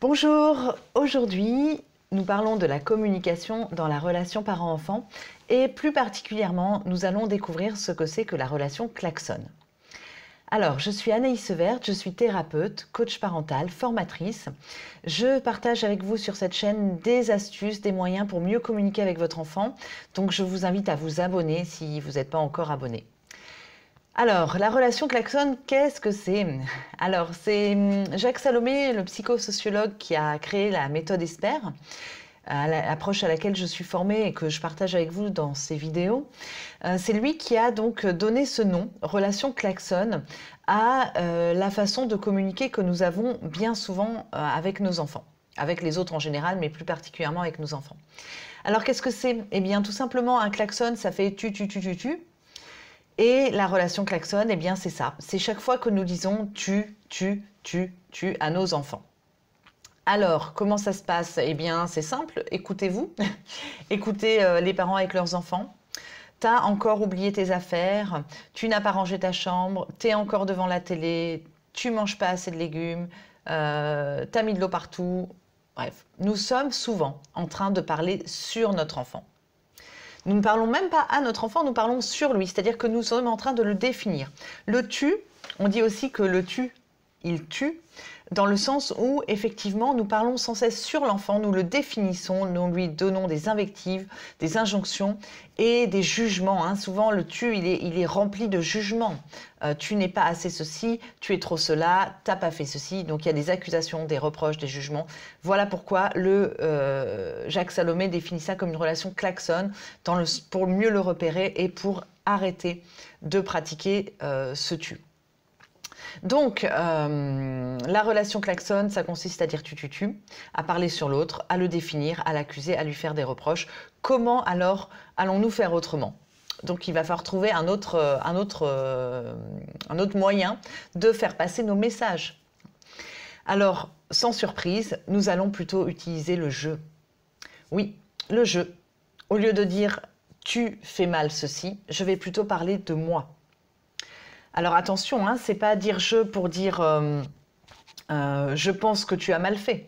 Bonjour, aujourd'hui nous parlons de la communication dans la relation parent-enfant et plus particulièrement nous allons découvrir ce que c'est que la relation klaxon. Alors, je suis Anaïs Severt, je suis thérapeute, coach parental, formatrice. Je partage avec vous sur cette chaîne des astuces, des moyens pour mieux communiquer avec votre enfant. Donc, je vous invite à vous abonner si vous n'êtes pas encore abonné. Alors, la relation klaxon, qu'est-ce que c'est? Alors, c'est Jacques Salomé, le psychosociologue qui a créé la méthode ESPER, l'approche à laquelle je suis formée et que je partage avec vous dans ces vidéos. C'est lui qui a donc donné ce nom, relation klaxon, à la façon de communiquer que nous avons bien souvent avec nos enfants, avec les autres en général, mais plus particulièrement avec nos enfants. Alors, qu'est-ce que c'est? Eh bien, tout simplement, un klaxon, ça fait tu, tu, tu, tu, tu. Et la relation klaxon, eh bien, c'est ça. C'est chaque fois que nous disons tu à nos enfants. Alors, comment ça se passe? Eh bien, c'est simple. Écoutez-vous. Écoutez les parents avec leurs enfants. T'as encore oublié tes affaires. Tu n'as pas rangé ta chambre. T'es encore devant la télé. Tu manges pas assez de légumes. T'as mis de l'eau partout. Bref, nous sommes souvent en train de parler sur notre enfant. Nous ne parlons même pas à notre enfant, nous parlons sur lui, c'est-à-dire que nous sommes en train de le définir. Le tu, on dit aussi que le tu, il tue, dans le sens où, effectivement, nous parlons sans cesse sur l'enfant, nous le définissons, nous lui donnons des invectives, des injonctions et des jugements. Hein. Souvent, le tu, il est rempli de jugements. Tu n'es pas assez ceci, tu es trop cela, t'as pas fait ceci. Donc, il y a des accusations, des reproches, des jugements. Voilà pourquoi Jacques Salomé définit ça comme une relation klaxon pour mieux le repérer et pour arrêter de pratiquer ce tu. Donc, la relation klaxon, ça consiste à dire tu, à parler sur l'autre, à le définir, à l'accuser, à lui faire des reproches. Comment alors allons-nous faire autrement? Donc, il va falloir trouver un autre moyen de faire passer nos messages. Alors, sans surprise, nous allons plutôt utiliser le je. Oui, le je. Au lieu de dire tu fais mal ceci, je vais plutôt parler de moi. Alors attention, hein, c'est pas dire je pour dire je pense que tu as mal fait.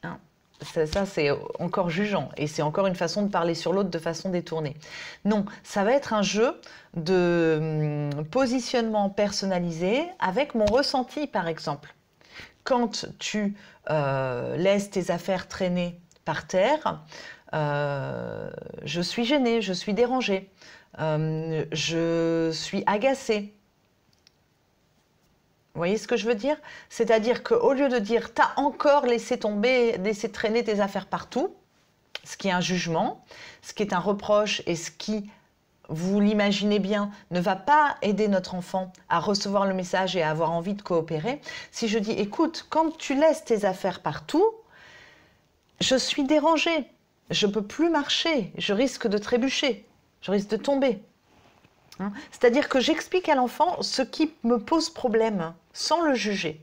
Hein, ça c'est encore jugeant et c'est encore une façon de parler sur l'autre de façon détournée. Non, ça va être un jeu de positionnement personnalisé avec mon ressenti par exemple. Quand tu laisses tes affaires traîner par terre, je suis gênée, je suis dérangée, je suis agacée. Vous voyez ce que je veux dire? C'est-à-dire qu'au lieu de dire « t'as encore laissé tomber, laissé traîner tes affaires partout », ce qui est un jugement, ce qui est un reproche et ce qui, vous l'imaginez bien, ne va pas aider notre enfant à recevoir le message et à avoir envie de coopérer. Si je dis « écoute, quand tu laisses tes affaires partout, je suis dérangée, je ne peux plus marcher, je risque de trébucher, je risque de tomber ». C'est-à-dire que j'explique à l'enfant ce qui me pose problème, sans le juger.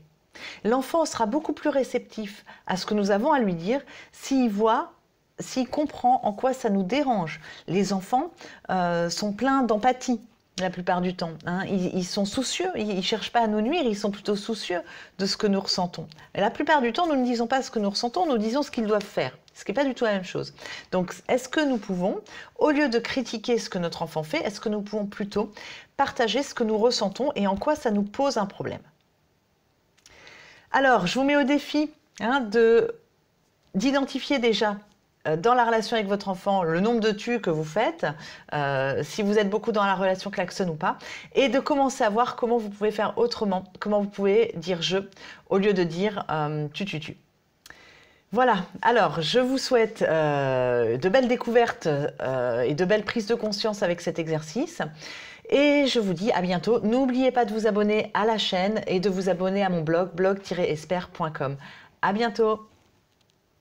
L'enfant sera beaucoup plus réceptif à ce que nous avons à lui dire s'il voit, s'il comprend en quoi ça nous dérange. Les enfants sont pleins d'empathie la plupart du temps. Hein. Ils sont soucieux, ils ne cherchent pas à nous nuire, ils sont plutôt soucieux de ce que nous ressentons. Et la plupart du temps, nous ne disons pas ce que nous ressentons, nous disons ce qu'ils doivent faire. Ce qui n'est pas du tout la même chose. Donc, est-ce que nous pouvons, au lieu de critiquer ce que notre enfant fait, est-ce que nous pouvons plutôt partager ce que nous ressentons et en quoi ça nous pose un problème? Alors, je vous mets au défi d'identifier déjà dans la relation avec votre enfant le nombre de tu que vous faites, si vous êtes beaucoup dans la relation klaxon ou pas, et de commencer à voir comment vous pouvez faire autrement, comment vous pouvez dire je au lieu de dire tu. Voilà, alors je vous souhaite de belles découvertes et de belles prises de conscience avec cet exercice. Et je vous dis à bientôt. N'oubliez pas de vous abonner à la chaîne et de vous abonner à mon blog, blog-esper.com. À bientôt.